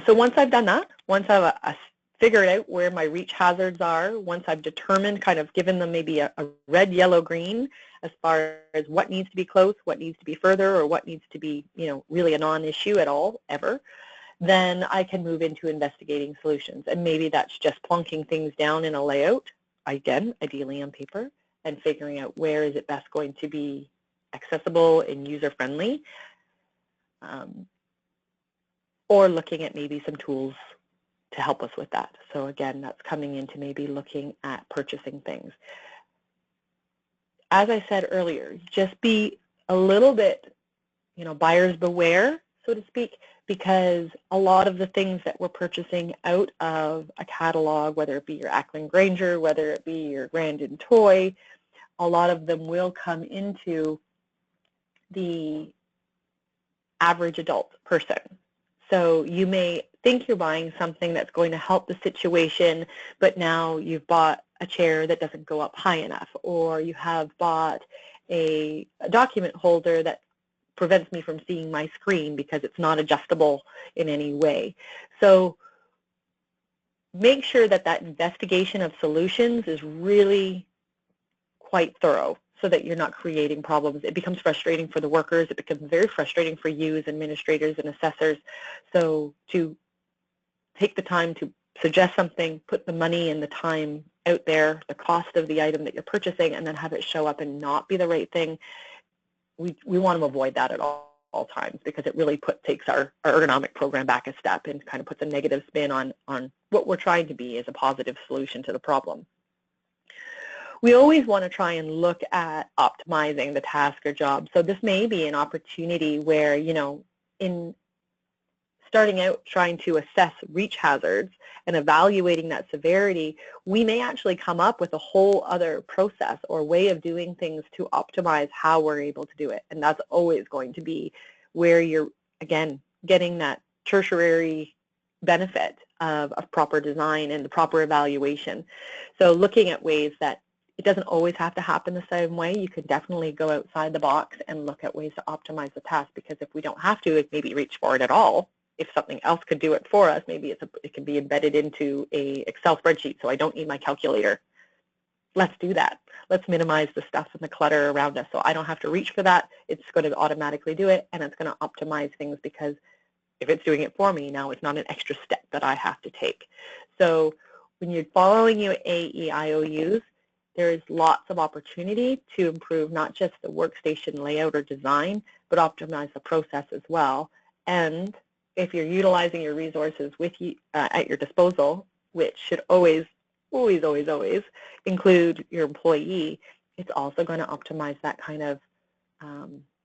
So once I've done that, once I've figured out where my reach hazards are, once I've determined, kind of given them maybe a red, yellow, green as far as what needs to be close, what needs to be further, or what needs to be, really a non-issue at all, ever, then I can move into investigating solutions. And maybe that's just plunking things down in a layout, again, ideally on paper, and figuring out where is it best going to be accessible and user-friendly, or looking at maybe some tools to help us with that. So again, that's coming into maybe looking at purchasing things. As I said earlier, just be a little bit, buyer's beware, so to speak, because a lot of the things that we're purchasing out of a catalog, whether it be your Ackland Granger, whether it be your Grandin toy, a lot of them will come into the average adult person. So you may think you're buying something that's going to help the situation, but now you've bought a chair that doesn't go up high enough, or you have bought a document holder that prevents me from seeing my screen because it's not adjustable in any way. So make sure that that investigation of solutions is really quite thorough, so that you're not creating problems. It becomes frustrating for the workers. It becomes very frustrating for you as administrators and assessors. So to take the time to suggest something, put the money and the time out there, the cost of the item that you're purchasing, and then have it show up and not be the right thing, we want to avoid that at all times, because it really takes our ergonomic program back a step and kind of puts a negative spin on what we're trying to be as a positive solution to the problem. We always want to try and look at optimizing the task or job. So this may be an opportunity where, in starting out trying to assess reach hazards and evaluating that severity, we may actually come up with a whole other process or way of doing things to optimize how we're able to do it. And that's always going to be where you're, again, getting that tertiary benefit of proper design and the proper evaluation. So looking at ways that it doesn't always have to happen the same way. You can definitely go outside the box and look at ways to optimize the task, because if we don't have to maybe reach for it at all, if something else could do it for us, maybe it can be embedded into a Excel spreadsheet, so I don't need my calculator. Let's do that. Let's minimize the stuff and the clutter around us so I don't have to reach for that. It's going to automatically do it, and it's going to optimize things, because if it's doing it for me, now it's not an extra step that I have to take. So when you're following your AEIOUs, there is lots of opportunity to improve not just the workstation layout or design, but optimize the process as well. And if you're utilizing your resources with you at your disposal, which should always include your employee, it's also going to optimize that kind of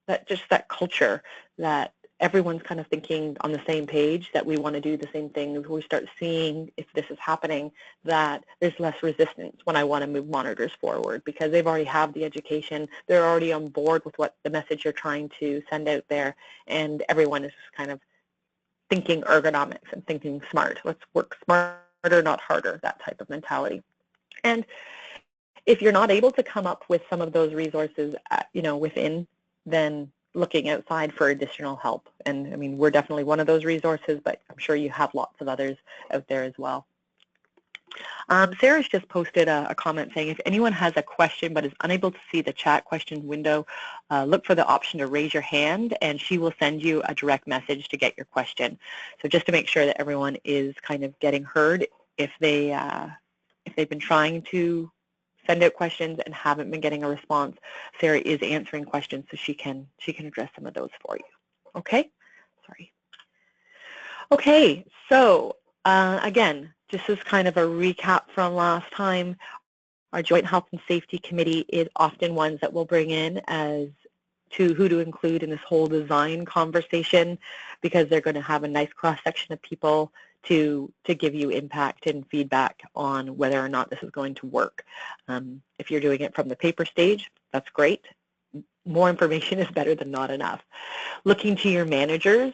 that culture, that everyone's kind of thinking on the same page, that we want to do the same things. We start seeing, if this is happening, that there's less resistance when I want to move monitors forward, because they've already have the education, they're already on board with what the message you're trying to send out there, and everyone is kind of thinking ergonomics and thinking smart. Let's work smarter, not harder, that type of mentality. And if you're not able to come up with some of those resources, within, then looking outside for additional help. And I mean, we're definitely one of those resources, but I'm sure you have lots of others out there as well. Sarah's just posted a comment saying, if anyone has a question but is unable to see the chat question window, look for the option to raise your hand, and she will send you a direct message to get your question. So just to make sure that everyone is kind of getting heard, if they've been trying to send out questions and haven't been getting a response, Sarah is answering questions, so she can address some of those for you. Okay? Sorry. Okay, so again, this is kind of a recap from last time. Our Joint Health and Safety Committee is often ones that we'll bring in as to who to include in this whole design conversation, because they're going to have a nice cross-section of people to give you impact and feedback on whether or not this is going to work. If you're doing it from the paper stage, that's great. More information is better than not enough. Looking to your managers,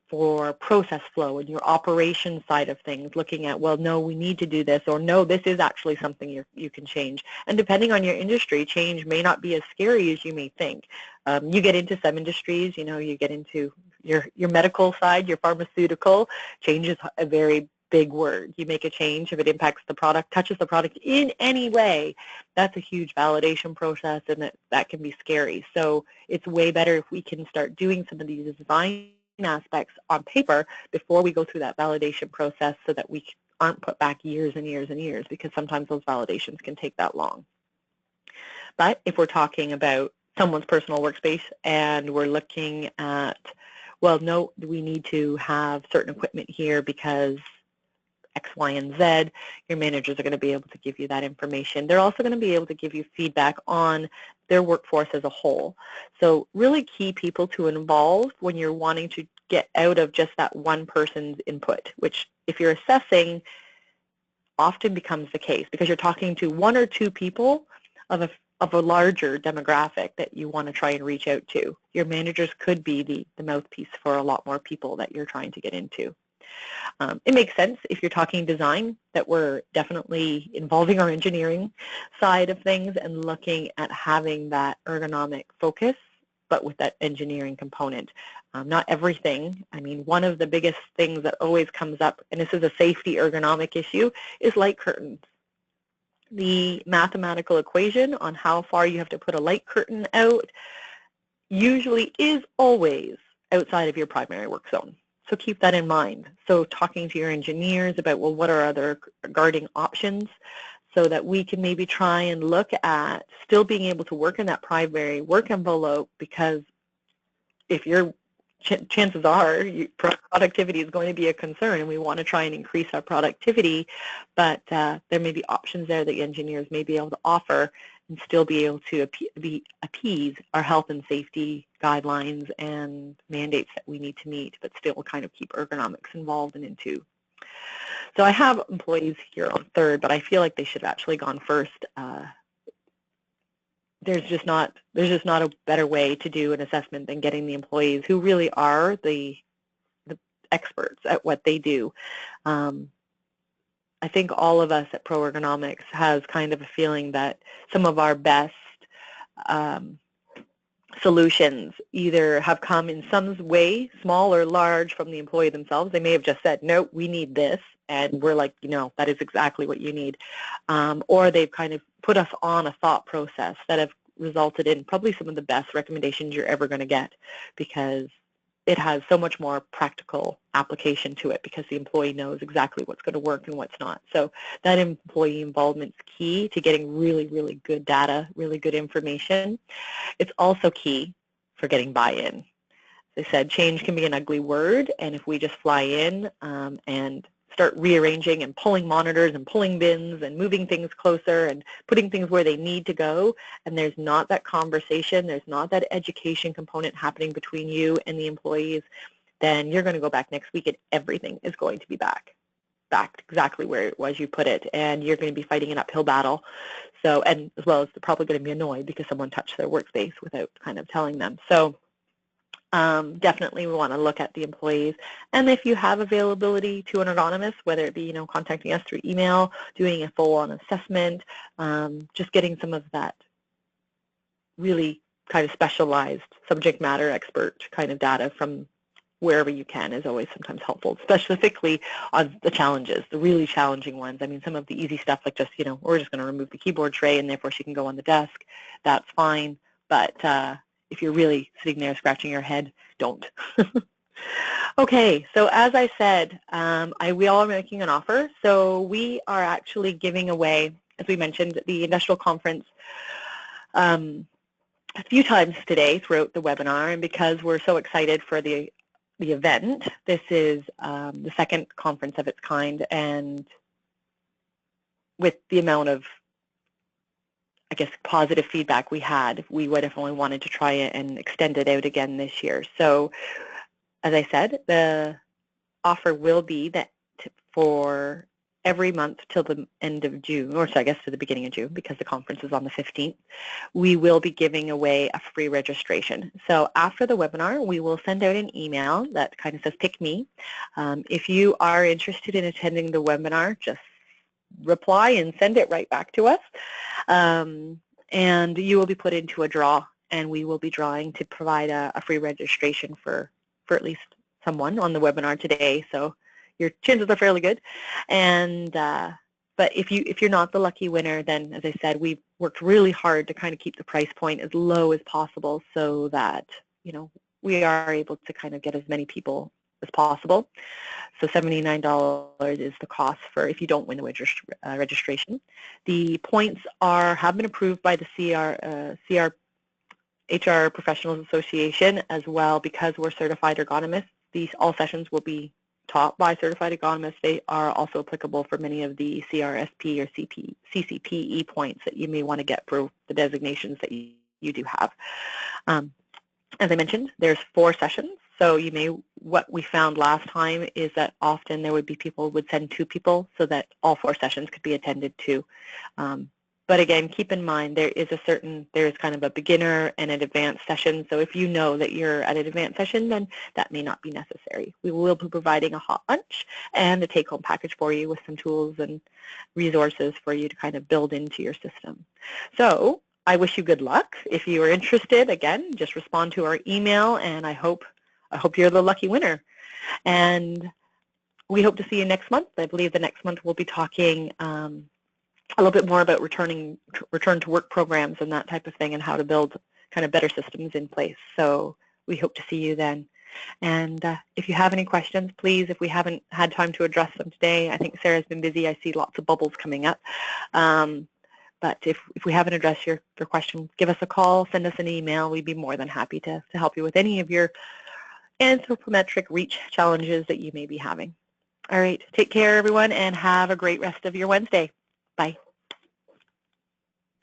for process flow and your operation side of things, looking at, well, no, we need to do this, or no, this is actually something you can change. And depending on your industry, change may not be as scary as you may think. You get into some industries, you get into your medical side, your pharmaceutical, change is a very big word. You make a change, if it impacts the product, touches the product in any way, that's a huge validation process, and that can be scary. So it's way better if we can start doing some of these design aspects on paper before we go through that validation process, so that we aren't put back years and years and years, because sometimes those validations can take that long. But if we're talking about someone's personal workspace and we're looking at, well, no, we need to have certain equipment here because X, Y, and Z, your managers are going to be able to give you that information. They're also going to be able to give you feedback on their workforce as a whole. So really key people to involve when you're wanting to get out of just that one person's input, which if you're assessing often becomes the case, because you're talking to one or two people of a larger demographic that you want to try and reach out to. Your managers could be the mouthpiece for a lot more people that you're trying to get into. It makes sense if you're talking design that we're definitely involving our engineering side of things and looking at having that ergonomic focus, but with that engineering component. Not everything. I mean, one of the biggest things that always comes up, and this is a safety ergonomic issue, is light curtains. The mathematical equation on how far you have to put a light curtain out usually is always outside of your primary work zone. So keep that in mind. So talking to your engineers about, well, what are other guarding options, so that we can maybe try and look at still being able to work in that primary work envelope, because if you're chances are productivity is going to be a concern, and we want to try and increase our productivity, but there may be options there that engineers may be able to offer and still be able to appease our health and safety guidelines and mandates that we need to meet, but still kind of keep ergonomics involved and into. So I have employees here on third, but I feel like they should have actually gone first. There's just not a better way to do an assessment than getting the employees, who really are the experts at what they do. I think all of us at ProEconomics has kind of a feeling that some of our best solutions either have come in some way, small or large, from the employee themselves. They may have just said, no, we need this, and we're like, that is exactly what you need. Or they've kind of put us on a thought process that have resulted in probably some of the best recommendations you're ever going to get, because it has so much more practical application to it, because the employee knows exactly what's going to work and what's not. So that employee involvement is key to getting really, really good data, really good information. It's also key for getting buy-in. As I said, change can be an ugly word, and if we just fly in and start rearranging and pulling monitors and pulling bins and moving things closer and putting things where they need to go, and there's not that conversation, there's not that education component happening between you and the employees, then you're going to go back next week and everything is going to be back exactly where it was you put it, and you're going to be fighting an uphill battle. So, and as well as they're probably going to be annoyed because someone touched their workspace without kind of telling them. So definitely we want to look at the employees, and if you have availability to an ergonomist, whether it be contacting us through email, doing a full-on assessment, just getting some of that really kind of specialized subject matter expert kind of data from wherever you can is always sometimes helpful, specifically on the challenges, the really challenging ones. I mean, some of the easy stuff like just, we're just going to remove the keyboard tray and therefore she can go on the desk, that's fine, but if you're really sitting there scratching your head, don't. Okay, so as I said, we all are making an offer. So we are actually giving away, as we mentioned, the industrial conference a few times today throughout the webinar, and because we're so excited for the event, this is the second conference of its kind, and with the amount of positive feedback we had, we would have only wanted to try it and extend it out again this year. So, as I said, the offer will be that for every month till the end of June, or so I guess to the beginning of June, because the conference is on the 15th, we will be giving away a free registration. So after the webinar, we will send out an email that kind of says pick me. If you are interested in attending the webinar, just reply and send it right back to us. And you will be put into a draw, and we will be drawing to provide a free registration for at least someone on the webinar today. So your chances are fairly good. And but if you're not the lucky winner, then as I said, we've worked really hard to kind of keep the price point as low as possible so that, you know, we are able to kind of get as many people as possible. So $79 is the cost for if you don't win the registration. The points have been approved by the HR Professionals Association as well, because we're certified ergonomists. All sessions will be taught by certified ergonomists. They are also applicable for many of the CRSP or CCPE points that you may want to get for the designations that you do have. As I mentioned, there's 4 sessions. So what we found last time is that often there would be people would send 2 people so that all 4 sessions could be attended to. But again, keep in mind there is kind of a beginner and an advanced session. So if you know that you're at an advanced session, then that may not be necessary. We will be providing a hot lunch and a take-home package for you with some tools and resources for you to kind of build into your system. So I wish you good luck. If you are interested, again, just respond to our email, and I hope you're the lucky winner. And we hope to see you next month. I believe the next month we'll be talking a little bit more about return to work programs and that type of thing, and how to build kind of better systems in place. So we hope to see you then. And if you have any questions, please, if we haven't had time to address them today, I think Sarah's been busy. I see lots of bubbles coming up. But if we haven't addressed your question, give us a call, send us an email. We'd be more than happy to help you with any of your anthropometric reach challenges that you may be having. All right, take care, everyone, and have a great rest of your Wednesday. Bye.